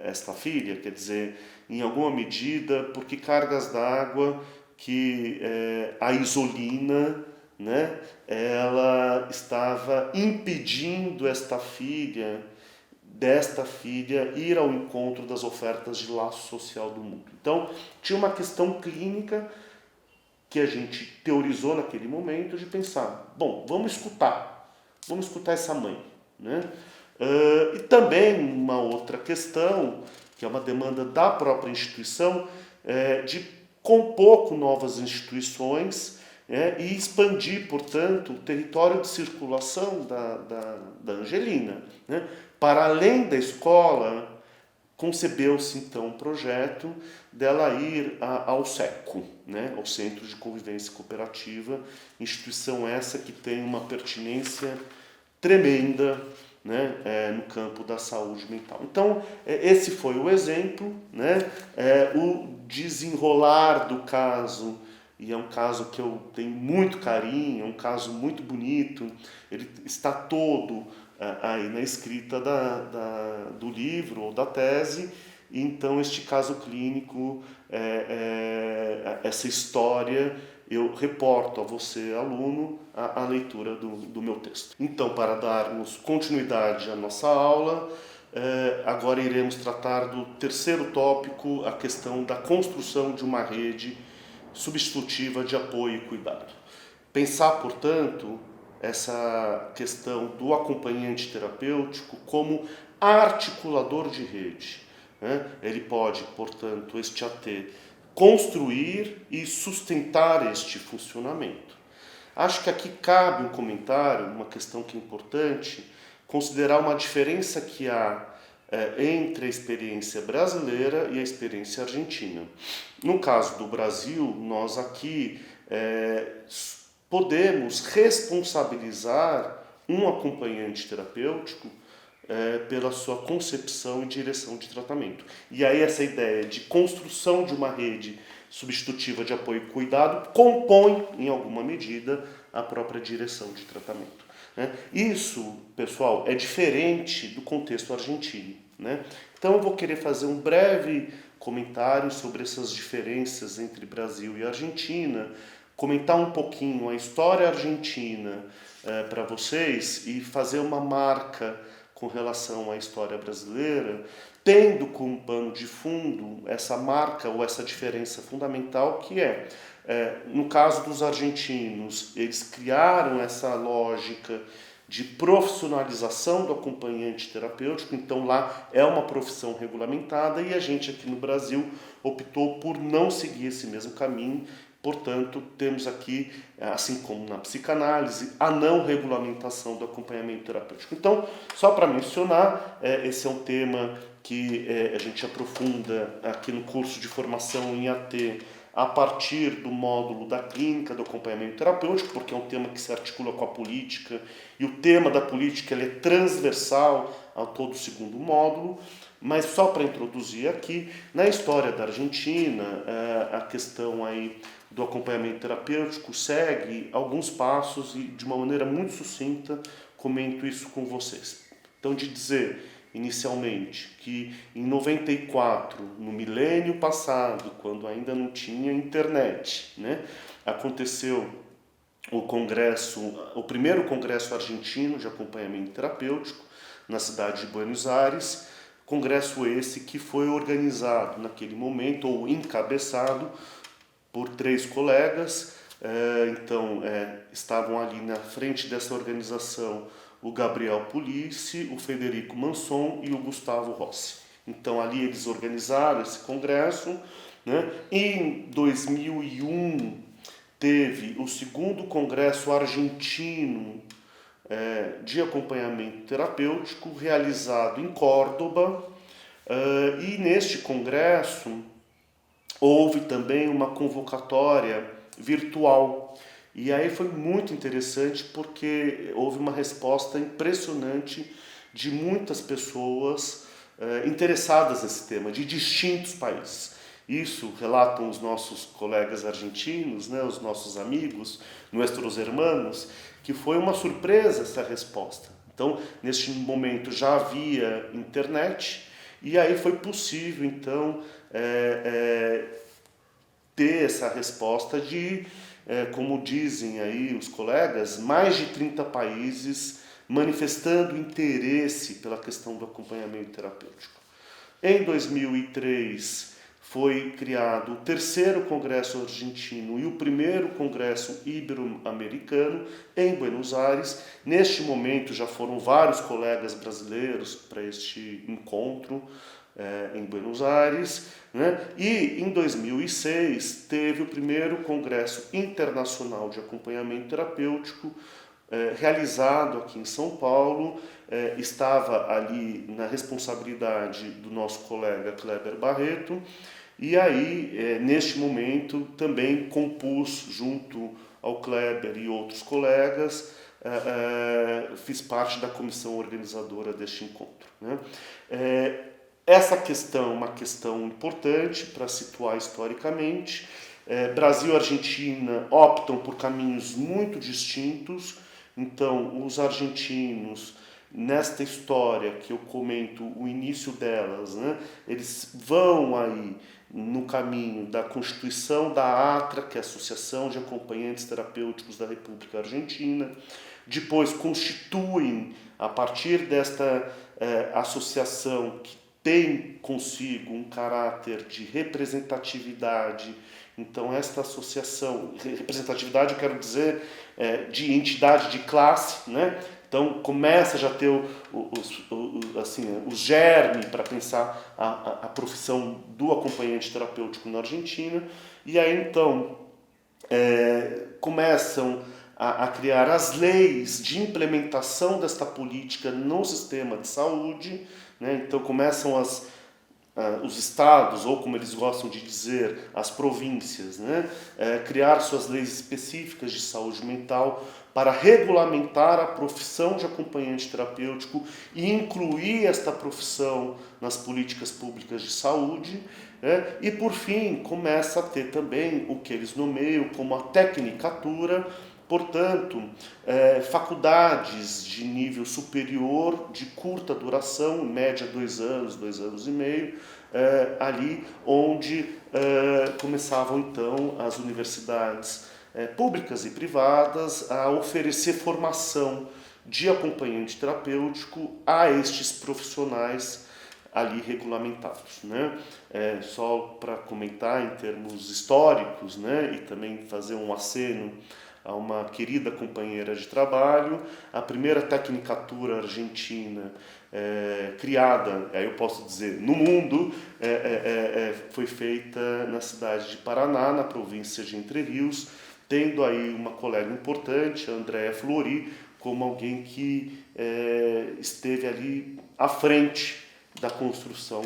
esta filha? Quer dizer, em alguma medida, porque cargas d'água que a Isolina, né, ela estava impedindo desta filha ir ao encontro das ofertas de laço social do mundo. Então, tinha uma questão clínica que a gente teorizou naquele momento de pensar, bom, vamos escutar essa mãe. Né? E também uma outra questão que é uma demanda da própria instituição, de compor com novas instituições e expandir, portanto, o território de circulação da Angelina. Né? Para além da escola, concebeu-se então um projeto dela ir ao SECO, né? Ao Centro de Convivência Cooperativa, instituição essa que tem uma pertinência tremenda, né, no campo da saúde mental. Então, esse foi o exemplo, né, o desenrolar do caso, e é um caso que eu tenho muito carinho, é um caso muito bonito, ele está todo aí na escrita do livro ou da tese, e então este caso clínico, essa história, eu reporto a você, aluno, a leitura do meu texto. Então, para darmos continuidade à nossa aula, agora iremos tratar do terceiro tópico, a questão da construção de uma rede substitutiva de apoio e cuidado. Pensar, portanto, essa questão do acompanhante terapêutico como articulador de rede. Né? Ele pode, portanto, este AT, construir e sustentar este funcionamento. Acho que aqui cabe um comentário, uma questão que é importante, considerar uma diferença que há entre a experiência brasileira e a experiência argentina. No caso do Brasil, nós aqui podemos responsabilizar um acompanhante terapêutico pela sua concepção e direção de tratamento. E aí essa ideia de construção de uma rede substitutiva de apoio e cuidado compõe, em alguma medida, a própria direção de tratamento. Né? Isso, pessoal, é diferente do contexto argentino. Né? Então eu vou querer fazer um breve comentário sobre essas diferenças entre Brasil e Argentina, comentar um pouquinho a história argentina para vocês e fazer uma marca com relação à história brasileira, tendo como pano de fundo essa marca ou essa diferença fundamental que no caso dos argentinos, eles criaram essa lógica de profissionalização do acompanhante terapêutico, então lá é uma profissão regulamentada e a gente aqui no Brasil optou por não seguir esse mesmo caminho. Portanto, temos aqui, assim como na psicanálise, a não regulamentação do acompanhamento terapêutico. Então, só para mencionar, esse é um tema que a gente aprofunda aqui no curso de formação em AT a partir do módulo da clínica do acompanhamento terapêutico, porque é um tema que se articula com a política, e o tema da política ele é transversal a todo o segundo módulo. Mas só para introduzir aqui, na história da Argentina, a questão aí do acompanhamento terapêutico segue alguns passos e de uma maneira muito sucinta comento isso com vocês. Então, de dizer inicialmente que em 94, no milênio passado, quando ainda não tinha internet, né, aconteceu o primeiro congresso argentino de acompanhamento terapêutico na cidade de Buenos Aires, congresso esse que foi organizado naquele momento ou encabeçado por 3 colegas, estavam ali na frente dessa organização o Gabriel Pulice, o Federico Manson e o Gustavo Rossi. Então ali eles organizaram esse congresso, né? Em 2001 teve o segundo congresso argentino de acompanhamento terapêutico realizado em Córdoba, e neste congresso houve também uma convocatória virtual. E aí foi muito interessante porque houve uma resposta impressionante de muitas pessoas interessadas nesse tema, de distintos países. Isso relatam os nossos colegas argentinos, né, os nossos amigos, nossos hermanos, que foi uma surpresa essa resposta. Então, neste momento já havia internet e aí foi possível, então, ter essa resposta de, como dizem aí os colegas, mais de 30 países manifestando interesse pela questão do acompanhamento terapêutico. Em 2003 foi criado o terceiro Congresso Argentino e o primeiro Congresso Ibero-Americano em Buenos Aires. Neste momento já foram vários colegas brasileiros para este encontro, em Buenos Aires, né? E em 2006 teve o primeiro Congresso Internacional de Acompanhamento Terapêutico realizado aqui em São Paulo. Estava ali na responsabilidade do nosso colega Kleber Barreto, e aí, neste momento, também compus junto ao Kleber e outros colegas, fiz parte da comissão organizadora deste encontro, né? Essa questão é uma questão importante para situar historicamente. Brasil e Argentina optam por caminhos muito distintos. Então, os argentinos, nesta história que eu comento o início delas, né, eles vão aí no caminho da constituição da ATRA, que é a Associação de Acompanhantes Terapêuticos da República Argentina. Depois constituem, a partir desta associação, que tem consigo um caráter de representatividade. Então, esta associação, representatividade eu quero dizer de entidade de classe, né? Então, começa já a ter o germe para pensar a profissão do acompanhante terapêutico na Argentina. E aí, então, começam a criar as leis de implementação desta política no sistema de saúde, né? Então, começam os estados, ou como eles gostam de dizer, as províncias, né? Criar suas leis específicas de saúde mental para regulamentar a profissão de acompanhante terapêutico e incluir esta profissão nas políticas públicas de saúde, né? E, por fim, começa a ter também o que eles nomeiam como a tecnicatura. Portanto, faculdades de nível superior, de curta duração, em média 2 anos, 2 anos e meio, ali onde começavam então as universidades públicas e privadas a oferecer formação de acompanhante terapêutico a estes profissionais ali regulamentados, né? Só para comentar em termos históricos, né, e também fazer um aceno a uma querida companheira de trabalho, a primeira tecnicatura argentina criada, aí eu posso dizer, no mundo, foi feita na cidade de Paraná, na província de Entre Rios, tendo aí uma colega importante, a Andréa Flori, como alguém que esteve ali à frente da construção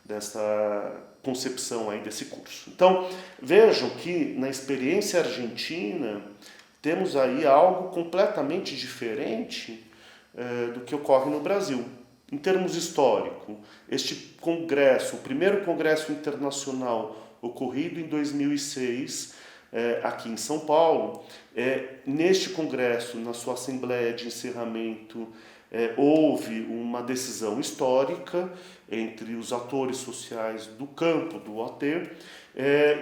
dessa concepção aí desse curso. Então, vejam que na experiência argentina temos aí algo completamente diferente do que ocorre no Brasil. Em termos históricos, este congresso, o primeiro congresso internacional ocorrido em 2006, aqui em São Paulo, neste congresso, na sua assembleia de encerramento, houve uma decisão histórica entre os atores sociais do campo do OT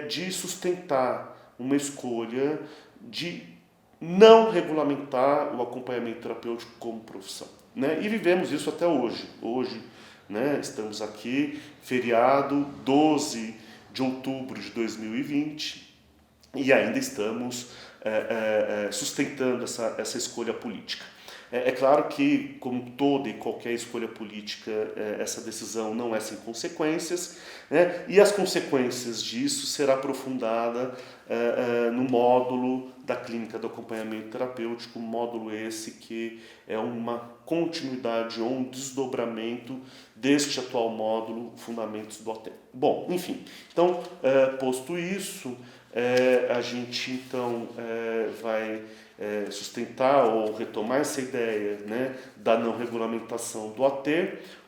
de sustentar uma escolha de não regulamentar o acompanhamento terapêutico como profissão, né? E vivemos isso até hoje. Hoje, né, estamos aqui, feriado 12 de outubro de 2020, e ainda estamos sustentando essa escolha política. É claro que, como toda e qualquer escolha política, essa decisão não é sem consequências, né? E as consequências disso será aprofundada no módulo da clínica do acompanhamento terapêutico, módulo esse que é uma continuidade ou um desdobramento deste atual módulo, Fundamentos do OT. Bom, enfim, então, posto isso, a gente então vai sustentar ou retomar essa ideia, né, da não regulamentação do AT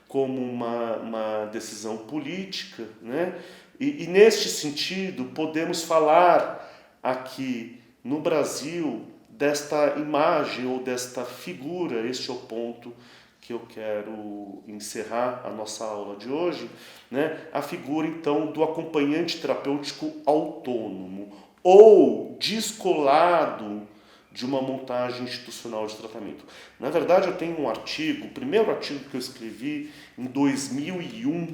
como uma decisão política, né? E neste sentido podemos falar aqui no Brasil desta imagem ou desta figura. Este é o ponto que eu quero encerrar a nossa aula de hoje, né? A figura então do acompanhante terapêutico autônomo ou descolado de uma montagem institucional de tratamento. Na verdade, eu tenho um artigo, o primeiro artigo que eu escrevi em 2001,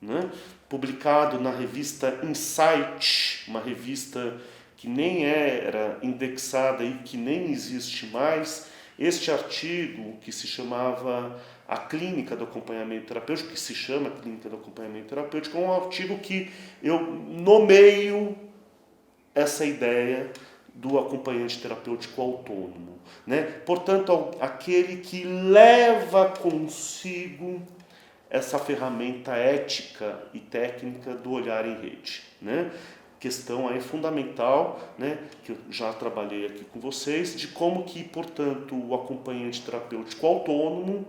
né, publicado na revista Insight, uma revista que nem era indexada e que nem existe mais. Este artigo, que se chamava a clínica do acompanhamento terapêutico, que se chama Clínica do Acompanhamento Terapêutico, é um artigo que eu nomeio essa ideia do acompanhante terapêutico autônomo, né? Portanto, aquele que leva consigo essa ferramenta ética e técnica do olhar em rede, né? Questão aí fundamental, né, que eu já trabalhei aqui com vocês, de como que, portanto, o acompanhante terapêutico autônomo,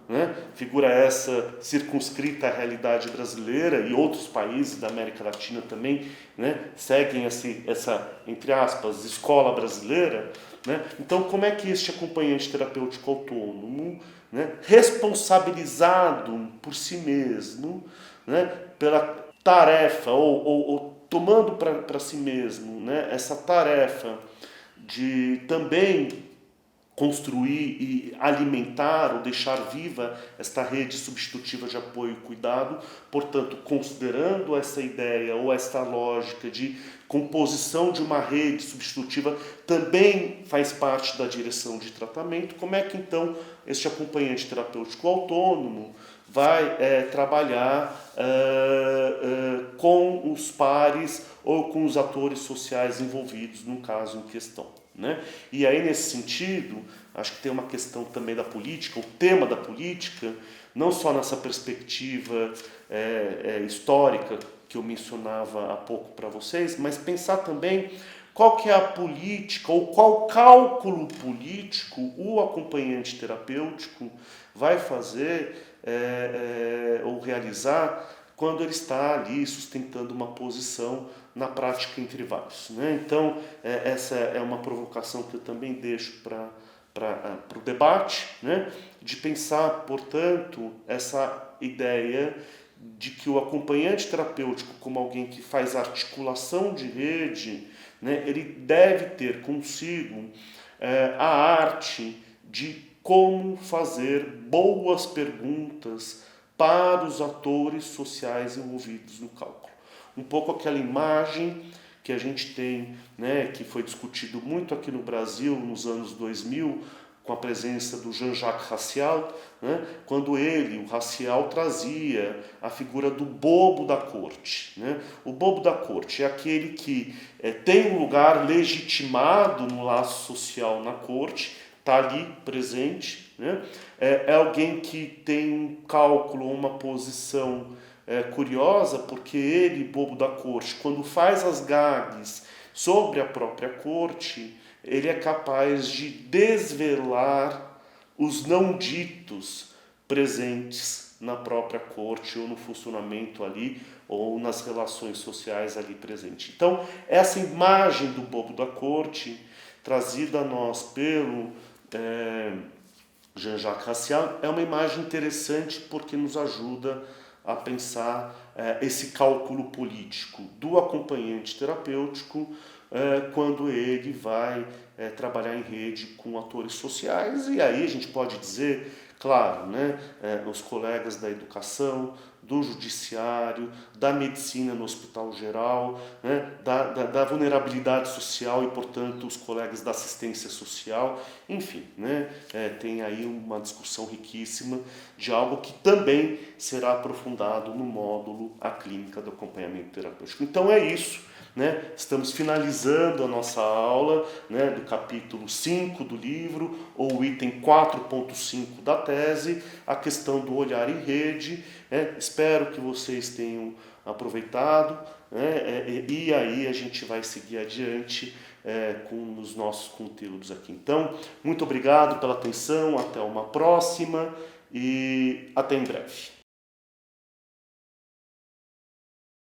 né, figura essa circunscrita à realidade brasileira e outros países da América Latina também, né, seguem essa, entre aspas, escola brasileira, né? Então, como é que este acompanhante terapêutico autônomo, né, responsabilizado por si mesmo, né, pela tarefa ou tomando para si mesmo, né, essa tarefa de também construir e alimentar ou deixar viva esta rede substitutiva de apoio e cuidado, portanto, considerando essa ideia ou esta lógica de composição de uma rede substitutiva também faz parte da direção de tratamento, como é que então este acompanhante terapêutico autônomo vai trabalhar com os pares ou com os atores sociais envolvidos no caso em questão, né? E aí, nesse sentido, acho que tem uma questão também da política, o tema da política, não só nessa perspectiva histórica que eu mencionava há pouco para vocês, mas pensar também qual que é a política ou qual cálculo político o acompanhante terapêutico vai fazer ou realizar quando ele está ali sustentando uma posição na prática entre vários, né? Então, essa é uma provocação que eu também deixo para o debate, né? De pensar, portanto, essa ideia de que o acompanhante terapêutico, como alguém que faz articulação de rede, né, ele deve ter consigo a arte de como fazer boas perguntas para os atores sociais envolvidos no cálculo. Um pouco aquela imagem que a gente tem, né, que foi discutido muito aqui no Brasil nos anos 2000, com a presença do Jean-Jacques Racial, né, quando ele, o Racial, trazia a figura do bobo da corte, né? O bobo da corte é aquele que tem um lugar legitimado no laço social na corte, está ali presente, né? É alguém que tem um cálculo, uma posição curiosa, porque ele, bobo da corte, quando faz as gags sobre a própria corte, ele é capaz de desvelar os não ditos presentes na própria corte ou no funcionamento ali ou nas relações sociais ali presentes. Então, essa imagem do bobo da corte, trazida a nós pelo Jean-Jacques Racial, é uma imagem interessante porque nos ajuda a pensar esse cálculo político do acompanhante terapêutico quando ele vai trabalhar em rede com atores sociais. E aí a gente pode dizer, claro, né, os colegas da educação, do judiciário, da medicina no hospital geral, né, da vulnerabilidade social e, portanto, os colegas da assistência social. Enfim, né, tem aí uma discussão riquíssima de algo que também será aprofundado no módulo A Clínica do Acompanhamento Terapêutico. Então é isso. Né? Estamos finalizando a nossa aula, né, do capítulo 5 do livro, ou item 4.5 da tese, a questão do olhar em rede. Espero que vocês tenham aproveitado, né, e aí a gente vai seguir adiante com os nossos conteúdos aqui. Então, muito obrigado pela atenção, até uma próxima e até em breve.